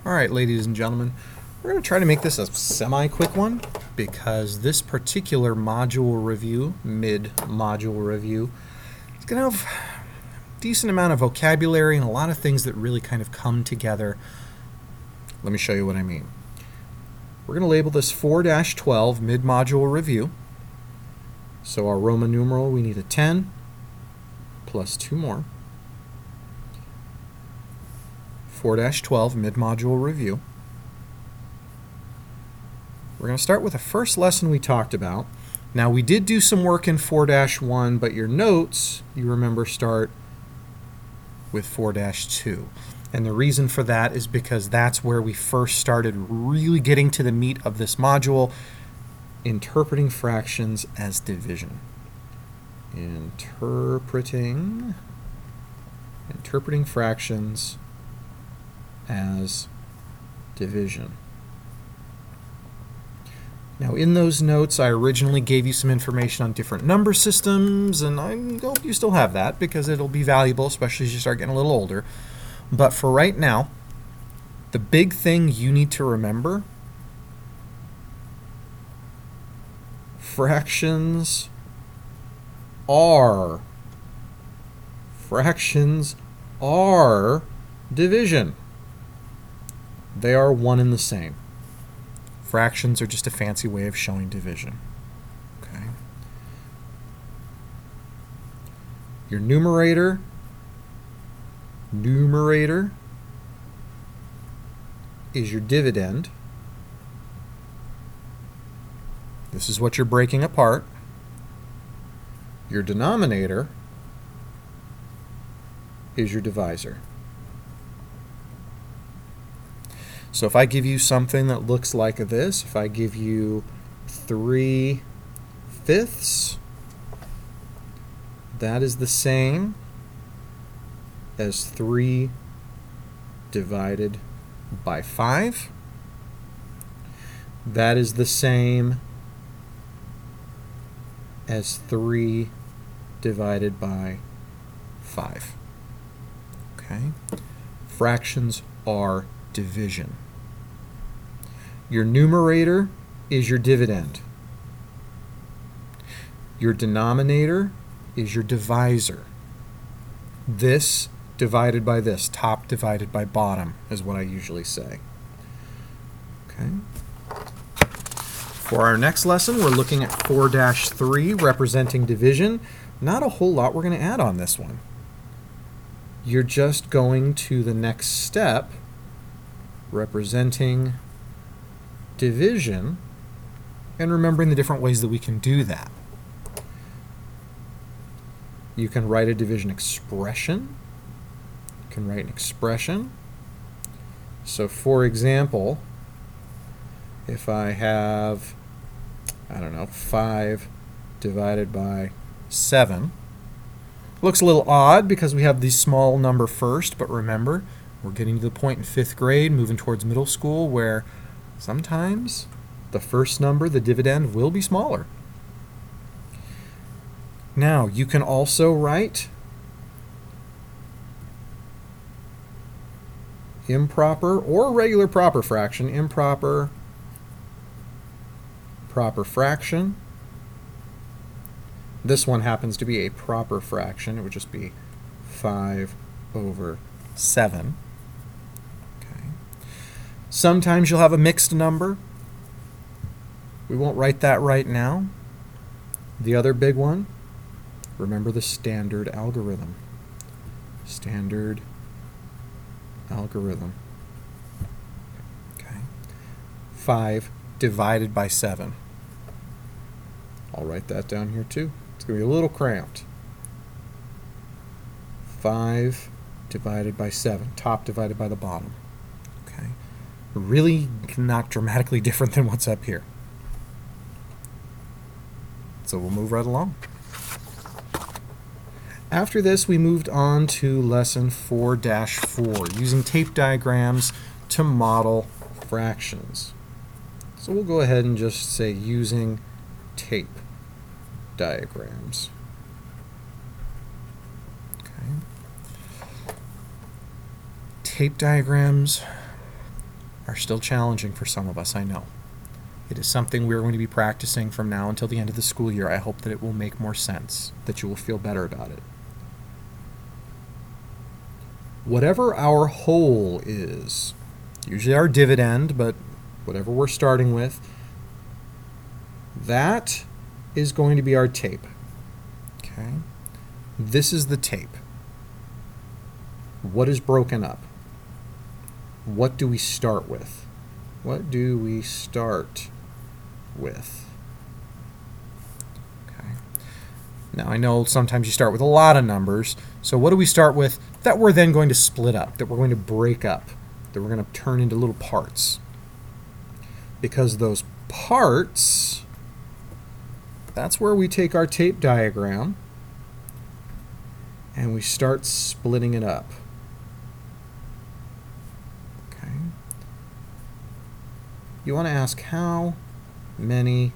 Alright, ladies and gentlemen, we're going to try to make this a semi-quick one because this particular module review, mid-module review, is going to have a decent amount of vocabulary and a lot of things that really kind of come together. Let me show you what I mean. We're going to label this 4-12 mid-module review. So our Roman numeral, we need a 10 plus 2 more. 4-12 mid-module review. We're going to start with the first lesson we talked about. Now we did do some work in 4-1, but your notes, you remember, start with 4-2. And the reason for that is because that's where we first started really getting to the meat of this module, interpreting fractions as division. Interpreting fractions as division. Now in those notes I originally gave you some information on different number systems, and I hope you still have that because it'll be valuable, especially as you start getting a little older. But for right now, the big thing you need to remember: fractions are division. They are one and the same. Fractions are just a fancy way of showing division. Okay. Your numerator is your dividend. This is what you're breaking apart. Your denominator is your divisor. So if I give you something that looks like this, if I give you 3/5, that is the same as 3 divided by 5. That is the same as 3 divided by 5. Okay? Fractions are division. Your numerator is your dividend. Your denominator is your divisor. This divided by this, top divided by bottom, is what I usually say. Okay. For our next lesson, we're looking at 4-3, representing division. Not a whole lot we're going to add on this one. You're just going to the next step, representing division, and remembering the different ways that we can do that. You can write a division expression. You can write an expression. So for example, if I have, 5 divided by 7, looks a little odd because we have the small number first, but remember, we're getting to the point in 5th grade, moving towards middle school, where sometimes the first number, the dividend, will be smaller. Now, you can also write improper or regular proper fraction, improper proper fraction. This one happens to be a proper fraction. It would just be 5/7. Sometimes you'll have a mixed number. We won't write that right now. The other big one, remember the standard algorithm. Standard algorithm. Okay. 5 divided by 7. I'll write that down here too. It's going to be a little cramped. 5 divided by 7, top divided by the bottom. Really not dramatically different than what's up here. So we'll move right along. After this, we moved on to lesson 4-4, using tape diagrams to model fractions. So we'll go ahead and just say using tape diagrams. Okay. Tape diagrams are still challenging for some of us, I know. It is something we're going to be practicing from now until the end of the school year. I hope that it will make more sense, that you will feel better about it. Whatever our whole is, usually our dividend, but whatever we're starting with, that is going to be our tape. Okay? This is the tape. What is broken up? What do we start with? What do we start with? Okay. Now I know sometimes you start with a lot of numbers, so what do we start with that we're then going to split up, that we're going to break up, that we're going to turn into little parts? Because those parts, that's where we take our tape diagram and we start splitting it up. Okay. You want to ask how many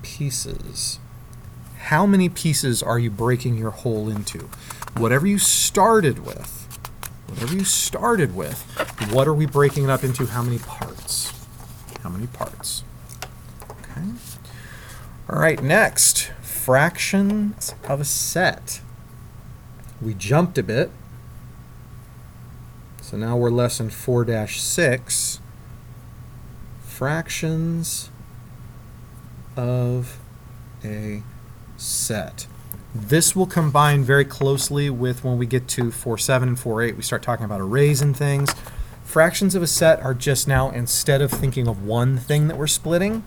pieces? How many pieces are you breaking your whole into? Whatever you started with, what are we breaking it up into? How many parts? How many parts? Okay. All right, next, fractions of a set. We jumped a bit. So now we're lesson 4-6. Fractions of a set. This will combine very closely with when we get to 4-7 and 4-8. We start talking about arrays and things. Fractions of a set are just now, instead of thinking of one thing that we're splitting,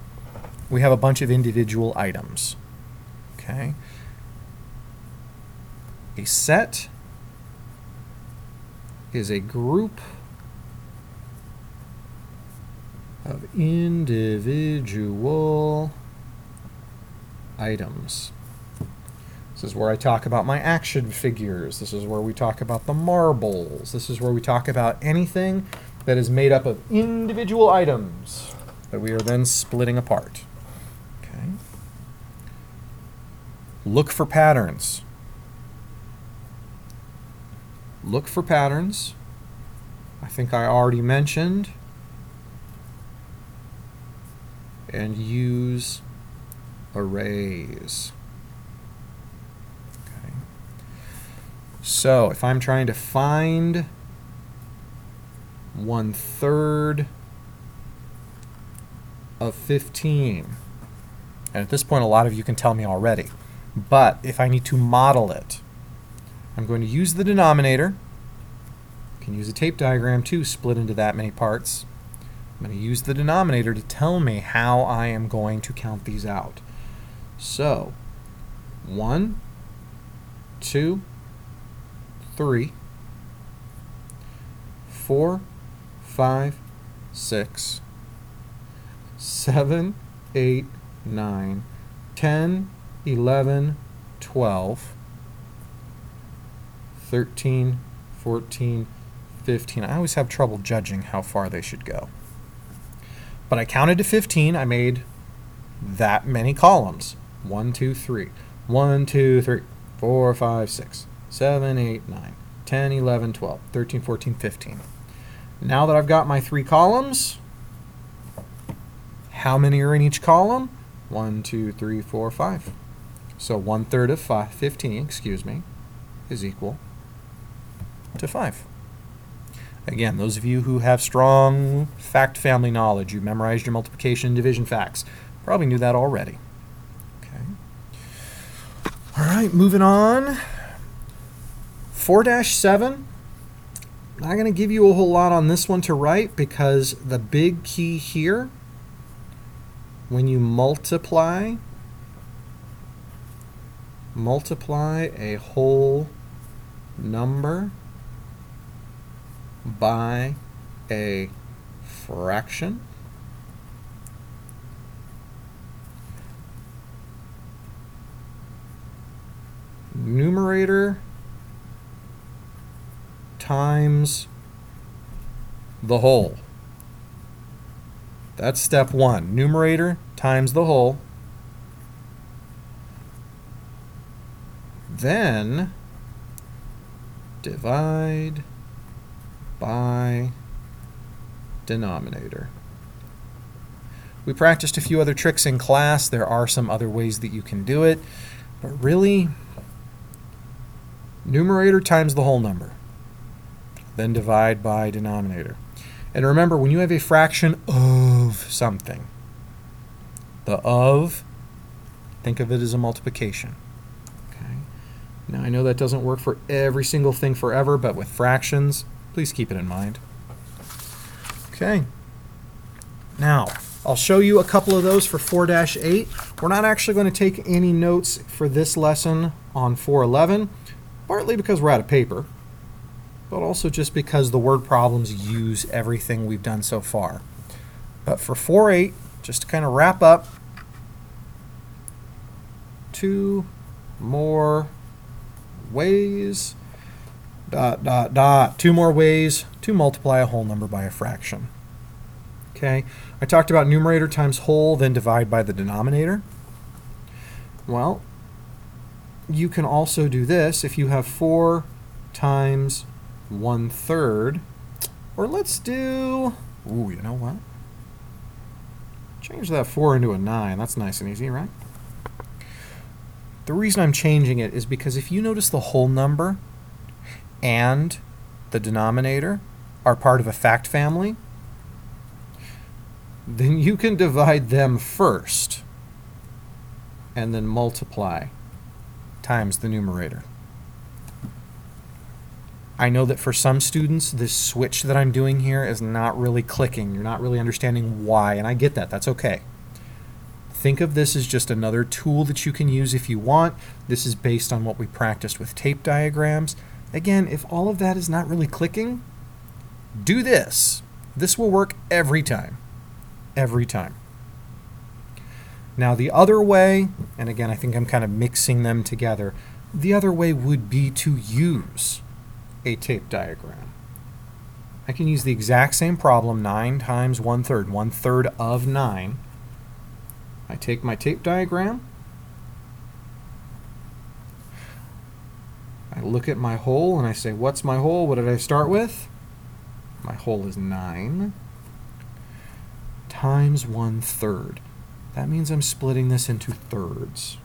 we have a bunch of individual items. Okay? A set is a group of individual items. This is where I talk about my action figures. This is where we talk about the marbles. This is where we talk about anything that is made up of individual items that we are then splitting apart. Okay. Look for patterns. Look for patterns. I think I already mentioned. And use arrays. Okay. So if I'm trying to find 1/3 of 15, and at this point a lot of you can tell me already, but if I need to model it, I'm going to use the denominator. You can use a tape diagram too, split into that many parts. I'm going to use the denominator to tell me how I am going to count these out. So, 1, 2, 3, 4, 5, 6, 7, 8, 9, 10, 11, 12, 13, 14, 15. I always have trouble judging how far they should go. But I counted to 15. I made that many columns. 1, 2, 3. 1, 2, 3, 4, 5, 6, 7, 8, 9, 10, 11, 12, 13, 14, 15. Now that I've got my 3 columns, how many are in each column? 1, 2, 3, 4, 5. So 1/3 of 15, excuse me, is equal to 5. Again, those of you who have strong fact family knowledge, you memorized your multiplication and division facts, probably knew that already. Okay. All right, moving on. 4-7. Not going to give you a whole lot on this one to write because the big key here, when you multiply a whole number by a fraction, numerator times the whole. That's step 1. Numerator times the whole. Then divide by denominator. We practiced a few other tricks in class. There are some other ways that you can do it, but really, numerator times the whole number, then divide by denominator. And remember, when you have a fraction of something, the of, think of it as a multiplication. Okay. Now I know that doesn't work for every single thing forever, but with fractions, please keep it in mind. Okay. Now, I'll show you a couple of those for 4-8. We're not actually going to take any notes for this lesson on 411, partly because we're out of paper, but also just because the word problems use everything we've done so far. But for 4-8, just to kind of wrap up, 2 more ways, ... 2 more ways to multiply a whole number by a fraction. Okay, I talked about numerator times whole, then divide by the denominator. Well, you can also do this if you have 4 times 1/3, or let's do, ooh, you know what? Change that 4 into a 9. That's nice and easy, right? The reason I'm changing it is because if you notice the whole number and the denominator are part of a fact family, then you can divide them first and then multiply times the numerator. I know that for some students, this switch that I'm doing here is not really clicking. You're not really understanding why, and I get that. That's okay. Think of this as just another tool that you can use if you want. This is based on what we practiced with tape diagrams. Again, if all of that is not really clicking, do this. This will work every time. Every time. Now the other way, and again I think I'm kind of mixing them together, the other way would be to use a tape diagram. I can use the exact same problem, 9 times 1/3, 1/3 of 9. I take my tape diagram, I look at my whole and I say, what's my whole? What did I start with? My whole is 9 times 1/3. That means I'm splitting this into thirds.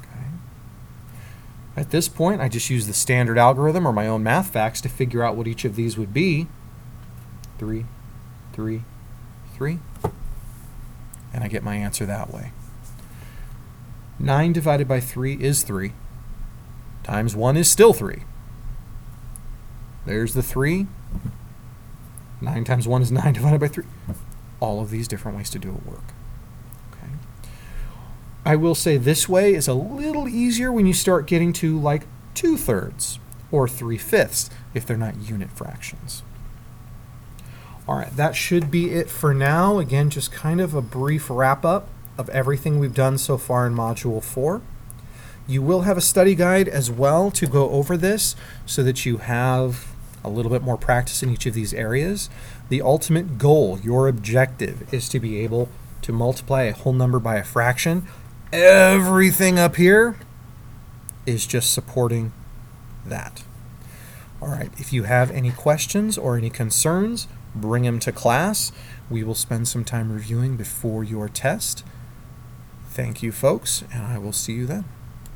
Okay. At this point, I just use the standard algorithm or my own math facts to figure out what each of these would be. 3, 3, 3. And I get my answer that way. 9 divided by 3 is 3. Times 1 is still 3. There's the 3. 9 times 1 is 9 divided by 3. All of these different ways to do it work. Okay. I will say this way is a little easier when you start getting to like 2/3 or 3/5 if they're not unit fractions. All right, that should be it for now. Again, just kind of a brief wrap up of everything we've done so far in Module 4. You will have a study guide as well to go over this so that you have a little bit more practice in each of these areas. The ultimate goal, your objective, is to be able to multiply a whole number by a fraction. Everything up here is just supporting that. All right, if you have any questions or any concerns, bring them to class. We will spend some time reviewing before your test. Thank you, folks, and I will see you then.